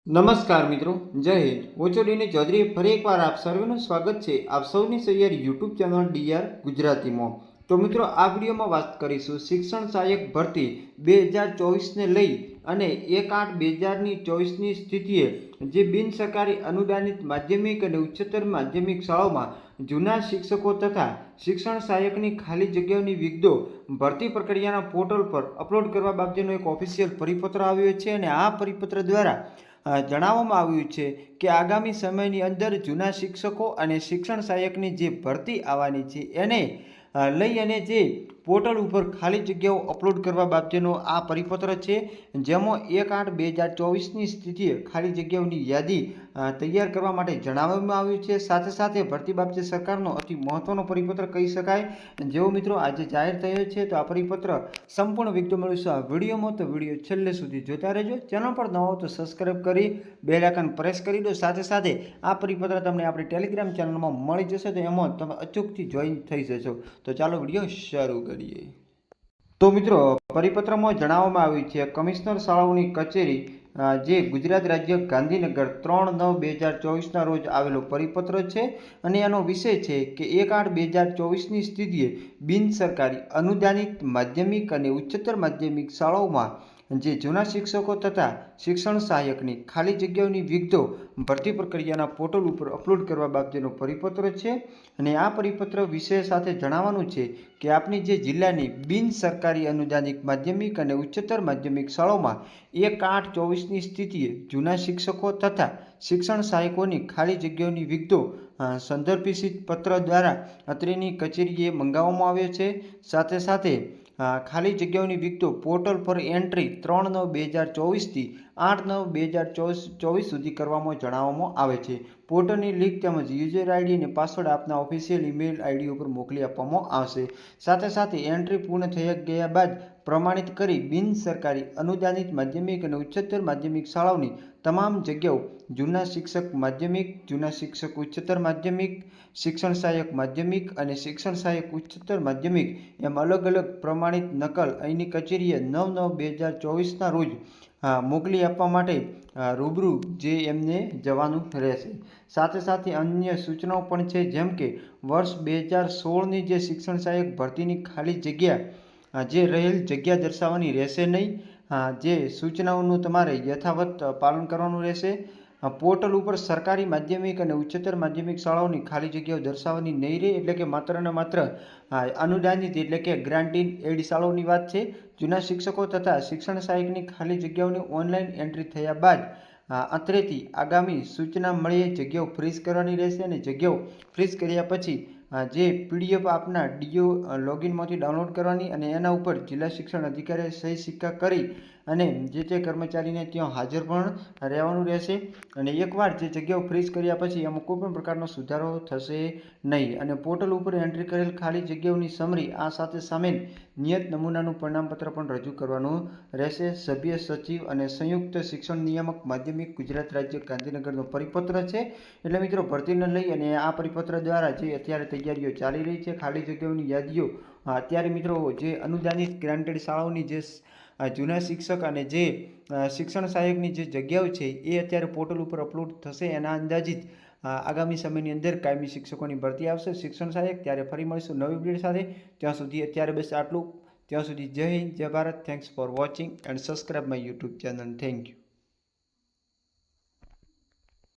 નમસ્કાર મિત્રો, જય હિન્દ। હું છું ડીની ચૌધરી। ફરી એકવાર આપ સર્વેનું સ્વાગત છે આપ સૌની સૈયાર યુટ્યુબ ચેનલ ડીઆર ગુજરાતીમાં। તો મિત્રો, આ વિડીયોમાં વાત કરીશું શિક્ષણ સહાયક ભરતી 2024ને લઈ અને 1/8/2024ની સ્થિતિએ જે બિન સરકારી અનુદાનિત માધ્યમિક અને ઉચ્ચતર માધ્યમિક શાળાઓમાં જૂના શિક્ષકો તથા શિક્ષણ સહાયકની ખાલી જગ્યાઓની વિગતો ભરતી પ્રક્રિયાના પોર્ટલ પર અપલોડ કરવા બાબતેનો એક ઓફિશિયલ પરિપત્ર આવ્યો છે અને આ પરિપત્ર દ્વારા જણાવવામાં આવ્યું છે કે આગામી સમયની અંદર જૂના શિક્ષકો અને શિક્ષણ સહાયકની જે ભરતી આવવાની છે એને લઈ અને જે પોર્ટલ ઉપર ખાલી જગ્યાઓ અપલોડ કરવા બાબતેનો આ પરિપત્ર છે, જેમાં 1/8/2024ની સ્થિતિએ ખાલી જગ્યાઓની યાદી તૈયાર કરવા માટે જણાવવામાં આવ્યું છે। સાથે સાથે ભરતી બાબતે સરકારનો અતિ મહત્વનો પરિપત્ર કહી શકાય, જેવો મિત્રો આજે જાહેર થયો છે। તો આ પરિપત્ર સંપૂર્ણ વિગતો મેળવીશું આ વિડીયોમાં, તો વિડીયો છેલ્લે સુધી જોતા રહેજો। ચેનલ પર નવો તો સબસ્ક્રાઈબ કરી બેલ આઇકન પ્રેસ કરી દો। સાથે સાથે આ પરિપત્ર તમને આપણી ટેલિગ્રામ ચેનલમાં મળી જશે, તો એમાં તમે અચૂકથી જોઈન થઈ જશો। તો ચાલો વિડીયો શરૂ કરીએ। તો મિત્રો, પરિપત્રમાં જણાવવામાં આવ્યું છે કમિશનર શાળાઓની કચેરી જે ગુજરાત રાજ્ય ગાંધીનગર 3/9/2024ના રોજ આવેલો પરિપત્ર છે અને એનો વિષય છે કે 1/8/2024ની સ્થિતિએ બિન સરકારી અનુદાનિત માધ્યમિક અને ઉચ્ચતર માધ્યમિક શાળાઓમાં જે જૂના શિક્ષકો તથા શિક્ષણ સહાયકની ખાલી જગ્યાઓની વિગતો ભરતી પ્રક્રિયાના પોર્ટલ ઉપર અપલોડ કરવા બાબતેનો પરિપત્ર છે અને આ પરિપત્ર વિષય સાથે જણાવવાનું છે કે આપણી જે જિલ્લાની બિન સરકારી અનુદાનિત માધ્યમિક અને ઉચ્ચતર માધ્યમિક શાળાઓમાં 1/8/24ની સ્થિતિએ જૂના શિક્ષકો તથા શિક્ષણ સહાયકોની ખાલી જગ્યાઓની વિગતો સંદર્ભિત પત્ર દ્વારા અત્રેની કચેરીએ મંગાવવામાં આવ્યો છે। સાથે સાથે ખાલી જગ્યાઓની વિગતો પોર્ટલ પર એન્ટ્રી 3/9/2024થી 8/9/2024 સુધી કરવામાં જણાવવામાં આવે છે। પોર્ટલની લિંક તેમજ યુઝર આઈડી અને પાસવર્ડ આપના ઓફિશિયલ ઈમેલ આઈડી ઉપર મોકલી આપવામાં આવશે। સાથે સાથે એન્ટ્રી પૂર્ણ થઈ ગયા બાદ પ્રમાણિત કરી બિન સરકારી અનુદાનિત માધ્યમિક અને ઉચ્ચતર માધ્યમિક શાળાઓની તમામ જગ્યાઓ જૂના શિક્ષક માધ્યમિક, જૂના શિક્ષક ઉચ્ચતર માધ્યમિક, શિક્ષણ સહાયક માધ્યમિક અને શિક્ષણ સહાયક ઉચ્ચતર માધ્યમિક એમ અલગ અલગ પ્રમાણિત નકલ અહીંની કચેરીએ 9/9/2024ના રોજ મોકલી આપવા માટે રૂબરૂ જે એમને જવાનું રહેશે। સાથે સાથે અન્ય સૂચનાઓ પણ છે, જેમ કે વર્ષ 2016ની જે શિક્ષણ સહાયક ભરતીની ખાલી જગ્યા જે રહેલ જગ્યા દર્શાવવાની રહેશે નહીં। જે સૂચનાઓનું તમારે યથાવત પાલન કરવાનું રહેશે। પોર્ટલ ઉપર સરકારી માધ્યમિક અને ઉચ્ચતર માધ્યમિક શાળાઓની ખાલી જગ્યાઓ દર્શાવવાની નહીં રહે, એટલે કે માત્ર ને માત્ર અનુદાનિત એટલે કે ગ્રાન્ટીન એડ શાળાઓની વાત છે। જૂના શિક્ષકો તથા શિક્ષણ સહાયકની ખાલી જગ્યાઓની ઓનલાઈન એન્ટ્રી થયા બાદ અત્રેથી આગામી સૂચના મળીએ જગ્યાઓ ફ્રીઝ કરવાની રહેશે અને જગ્યાઓ ફ્રીઝ કર્યા પછી જે પીડીએફ આપના ડીઓ લોગિનમાંથી ડાઉનલોડ કરવાની અને એના ઉપર જિલ્લા શિક્ષણ અધિકારીએ સહી સિક્કા કરી અને જે તે કર્મચારીને ત્યાં હાજર પણ રહેવાનું રહેશે। અને એકવાર જે જગ્યાઓ ફ્રીઝ કર્યા પછી એમાં કોઈ પણ પ્રકારનો સુધારો થશે નહીં અને પોર્ટલ ઉપર એન્ટ્રી કરેલ ખાલી જગ્યાઓની સમરી આ સાથે સામેલ નિયત નમૂનાનું પ્રમાણપત્ર પણ રજૂ કરવાનું રહેશે। સભ્ય સચિવ અને સંયુક્ત શિક્ષણ નિયામક માધ્યમિક ગુજરાત રાજ્ય ગાંધીનગરનો પરિપત્ર છે। એટલે મિત્રો, ભરતીને લઈ અને આ પરિપત્ર દ્વારા જે અત્યારે તૈયારીઓ ચાલી રહી છે, ખાલી જગ્યાઓની યાદીઓ અત્યારે મિત્રો જે અનુદાનિત ગ્રાન્ટેડ શાળાઓની જે જૂના શિક્ષક અને જે શિક્ષણ સહાયકની જે જગ્યાઓ છે એ અત્યારે પોર્ટલ ઉપર અપલોડ થશે। એના અંદાજિત આગામી સમયની અંદર કાયમી શિક્ષકોની ભરતી આવશે શિક્ષણ સહાયક। ત્યારે ફરી મળીશું નવી અપડેટ સાથે। ત્યાં સુધી અત્યારે બસ આટલું। ત્યાં સુધી જય હિન્દ, જય Bharat. Thanks for watching and subscribe my YouTube channel. Thank you.